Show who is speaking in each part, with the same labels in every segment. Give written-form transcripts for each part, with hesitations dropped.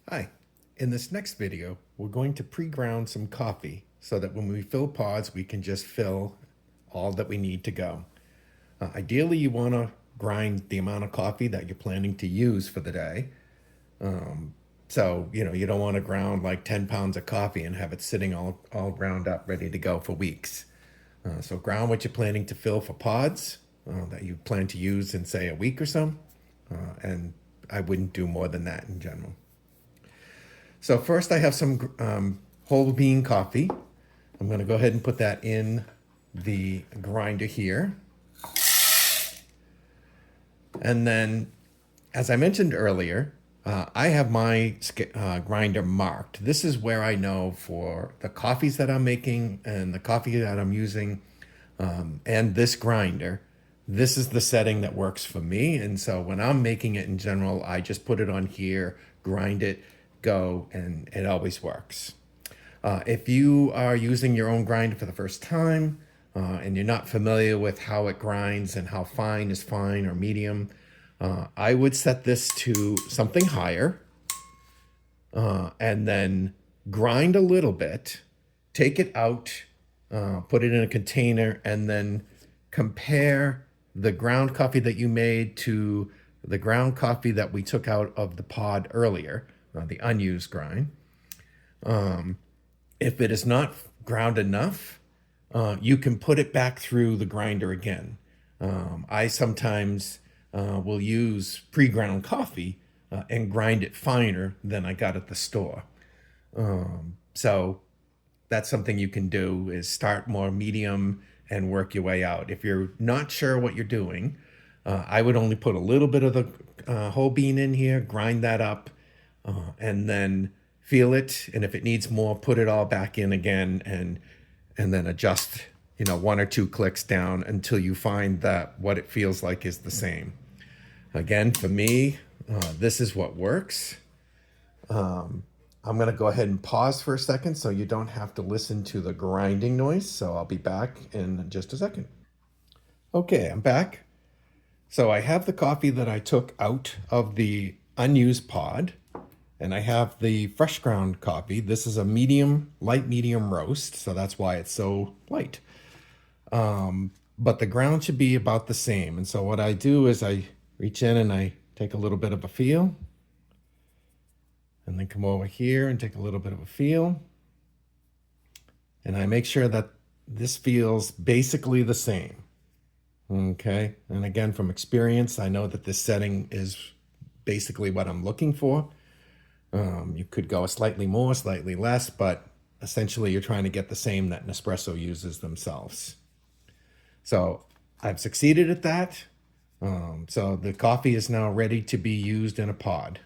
Speaker 1: Hi, in this next video, we're going to pre-ground some coffee so that when we fill pods, we can just fill all that we need to go. Ideally, you want to grind the amount of coffee that you're planning to use for the day. You don't want to ground like 10 pounds of coffee and have it sitting all ground up, ready to go for weeks. So ground what you're planning to fill for pods that you plan to use in, say, a week or so. And I wouldn't do more than that in general. So first I have some whole bean coffee. I'm going to go ahead and put that in the grinder here. And then, as I mentioned earlier, I have my grinder marked. This is where I know for the coffees that I'm making and the coffee that I'm using and this grinder, this is the setting that works for me. And so when I'm making it in general, I just put it on here, grind it, go, and it always works. If you are using your own grinder for the first time and you're not familiar with how it grinds and how fine is fine or medium, I would set this to something higher and then grind a little bit, take it out, put it in a container, and then compare the ground coffee that you made to the ground coffee that we took out of the pod earlier, the unused grind. If it is not ground enough, you can put it back through the grinder again. I sometimes will use pre-ground coffee and grind it finer than I got at the store. So that's something you can do, is start more medium and work your way out. If you're not sure what you're doing, I would only put a little bit of the whole bean in here, grind that up, and then feel it. And if it needs more, put it all back in again and then adjust, one or two clicks down until you find that what it feels like is the same. Again, for me, this is what works. I'm going to go ahead and pause for a second so you don't have to listen to the grinding noise. So I'll be back in just a second. Okay, I'm back. So I have the coffee that I took out of the unused pod, and I have the fresh ground coffee. This is a light medium roast, so that's why it's so light. But the ground should be about the same. And so what I do is I reach in and I take a little bit of a feel, and then come over here and take a little bit of a feel. And I make sure that this feels basically the same. Okay. And again, from experience, I know that this setting is basically what I'm looking for. You could go slightly more, slightly less, but essentially you're trying to get the same that Nespresso uses themselves. So I've succeeded at that. So the coffee is now ready to be used in a pod.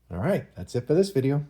Speaker 1: All right, that's it for this video.